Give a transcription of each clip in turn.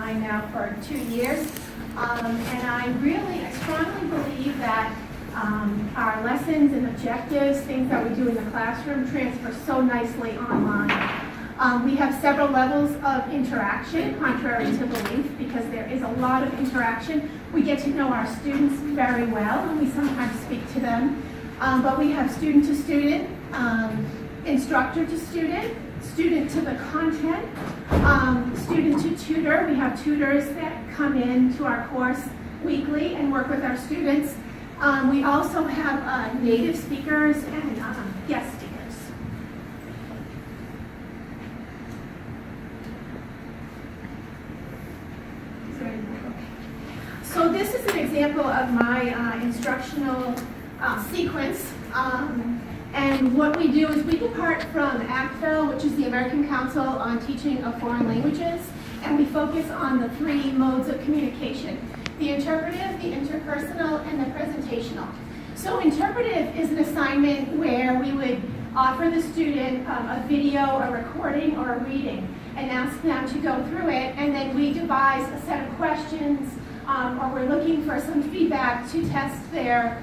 online now for 2 years. And I strongly believe that our lessons and objectives, things that we do in the classroom, transfer so nicely online. We have several levels of interaction, contrary to belief, because there is a lot of interaction. We get to know our students very well, and we sometimes speak to them. But we have student to student, instructor to student, student to the content, student to tutor. We have tutors that come in to our course weekly and work with our students. We also have native speakers and guest speakers. So this is an example of my instructional sequence. And what we do is we depart from ACFL, which is the American Council on Teaching of Foreign Languages, and we focus on the 3 modes of communication: the interpretive, the interpersonal, and the presentational. So interpretive is an assignment where we would offer the student a video, a recording, or a reading, and ask them to go through it, and then we devise a set of questions, or we're looking for some feedback to test their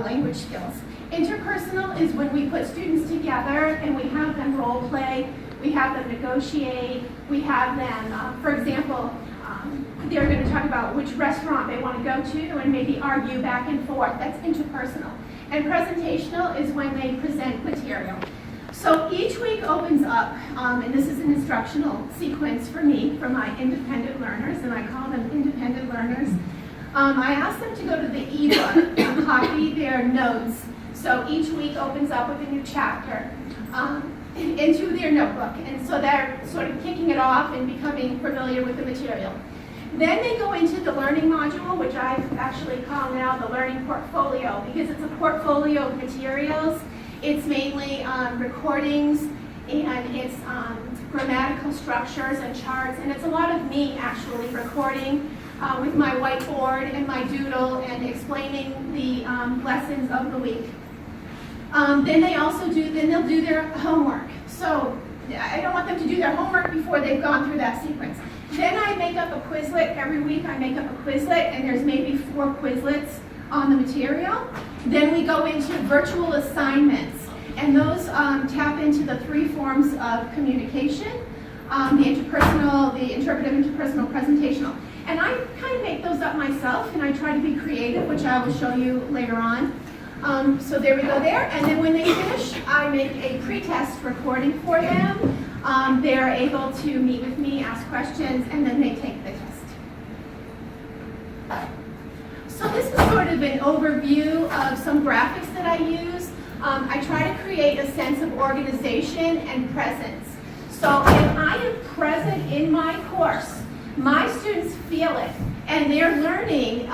language skills. Interpersonal is when we put students together and we have them role play, we have them negotiate, we have them, for example, they're going to talk about which restaurant they want to go to and maybe argue back and forth. That's interpersonal. And presentational is when they present material. So each week opens up, and this is an instructional sequence for me, for my independent learners, and I call them independent learners. I ask them to go to the ebook and copy their notes. So each week opens up with a new chapter into their notebook. And so they're sort of kicking it off and becoming familiar with the material. Then they go into the learning module, which I actually call now the learning portfolio, because it's a portfolio of materials. It's mainly recordings, and it's grammatical structures and charts, and it's a lot of me actually recording with my whiteboard and my doodle and explaining the lessons of the week. Then they'll do their homework. So I don't want them to do their homework before they've gone through that sequence. Then I make up a Quizlet. Every week I make up a Quizlet, and there's maybe 4 Quizlets on the material. Then we go into virtual assignments, and those tap into the 3 forms of communication: the interpersonal, the interpretive, interpersonal, presentational. And I kind of make those up myself, and I try to be creative, which I will show you later on. So there we go there. And then when they finish, I make a pre-test recording for them. They're able to meet with me, ask questions, and then they take the test. So this is sort of an overview of some graphics that I use. I try to create a sense of organization and presence. So if I am present in my course, my students feel it, and their learning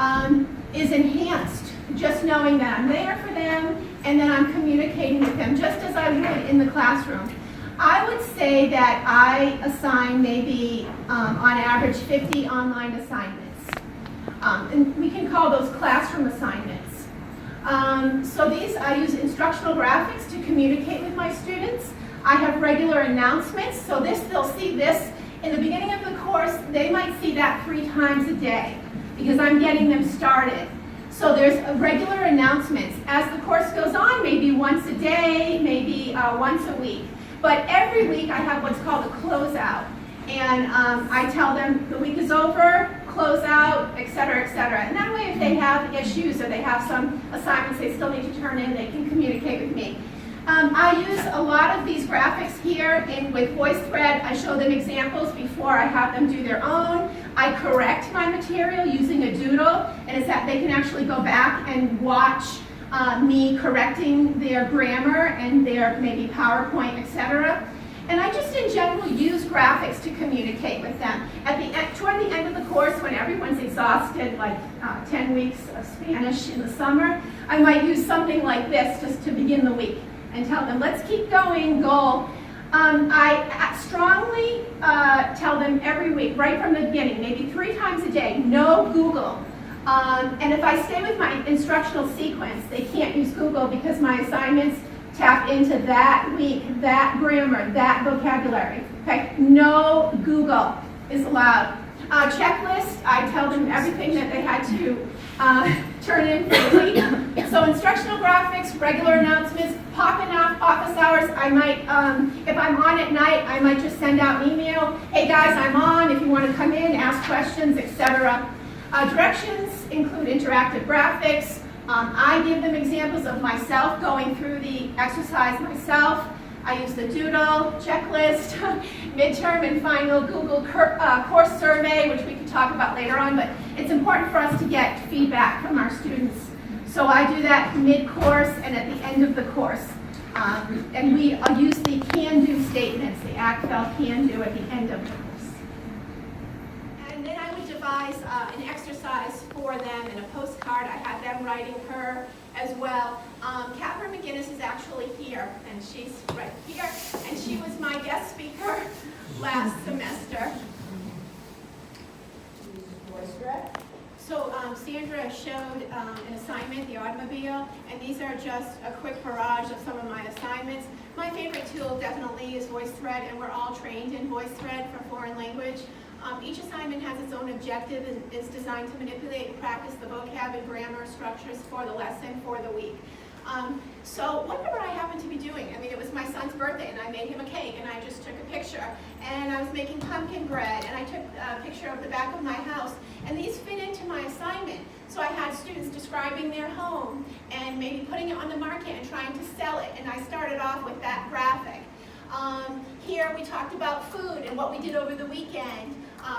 is enhanced just knowing that I'm there for them and that I'm communicating with them just as I would in the classroom. I would say that I assign maybe on average 50 online assignments. And we can call those classroom assignments. So these, I use instructional graphics to communicate with my students. I have regular announcements, so they'll see this in the beginning of the course. They might see that 3 times a day because I'm getting them started. So there's regular announcements. As the course goes on, maybe once a day, maybe once a week. But every week I have what's called a closeout. And I tell them the week is over, close out, et cetera, et cetera. And that way if they have issues or they have some assignments they still need to turn in, they can communicate with me. I use a lot of these graphics here with VoiceThread. I show them examples before I have them do their own. I correct my material using a doodle, and it's that they can actually go back and watch me correcting their grammar and their maybe PowerPoint, etc. And I just in general use graphics to communicate with them. Toward the end of the course, when everyone's exhausted, like 10 weeks of Spanish in the summer, I might use something like this just to begin the week and tell them, let's keep going, goal. I strongly tell them every week, right from the beginning, maybe 3 times a day, no Google. And if I stay with my instructional sequence, they can't use Google because my assignments tap into that week, that grammar, that vocabulary. Okay? No Google is allowed. Checklist, I tell them everything that they had to turn in for the week. So instructional graphics, regular announcements, popping off office hours. I might, if I'm on at night, I might just send out an email. Hey guys, I'm on. If you want to come in, ask questions, etc. Directions include interactive graphics. I give them examples of myself going through the exercise myself. I use the doodle, checklist, midterm and final Google course survey, which we can talk about later on, but it's important for us to get feedback from our students. So I do that mid-course and at the end of the course. And we use the can-do statements, the ACTFL can-do at the end of the course. And then I would devise an exercise for them in a postcard. I had them writing her as well. Catherine McGinnis is actually here, and she's right here, and she was my guest speaker last semester. So Sandra showed an assignment, the automobile, and these are just a quick barrage of some of my assignments. My favorite tool definitely is VoiceThread, and we're all trained in VoiceThread for foreign language. Each assignment has its own objective and is designed to manipulate and practice the vocab and grammar structures for the lesson for the week. So whatever I happened to be doing, I mean, it was my son's birthday and I made him a cake and I just took a picture, and I was making pumpkin bread and I took a picture of the back of my house, and these fit into my assignment. So I had students describing their home and maybe putting it on the market and trying to sell it, and I started off with that graphic. Here we talked about food and what we did over the weekend.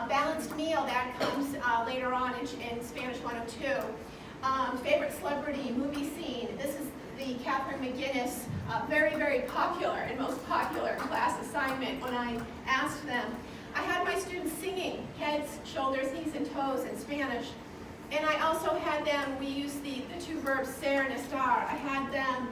Balanced meal, that comes later on in Spanish 102. Favorite celebrity, movie scene. This is the Catherine McGinnis, very, very popular and most popular class assignment when I asked them. I had my students singing heads, shoulders, knees, and toes in Spanish. And I also had them, we used the two verbs ser and estar. I had them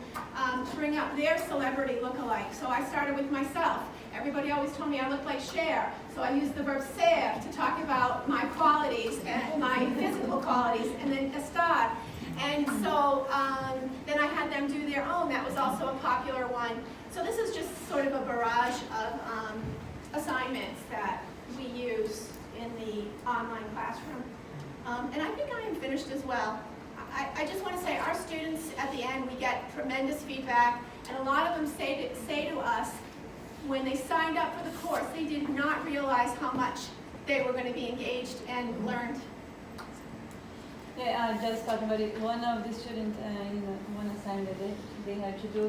bring up their celebrity look-alike. So I started with myself. Everybody always told me I looked like Cher. So I used the verb ser to talk about my qualities and my physical qualities, and then estar. And so then I had them do their own. That was also a popular one. So this is just sort of a barrage of assignments that we use in the online classroom. And I think I am finished as well. I just want to say our students at the end, we get tremendous feedback, and a lot of them say to us, when they signed up for the course, they did not realize how much they were going to be engaged and learned. Yeah, just talking about it, one of the students in one assignment they had to do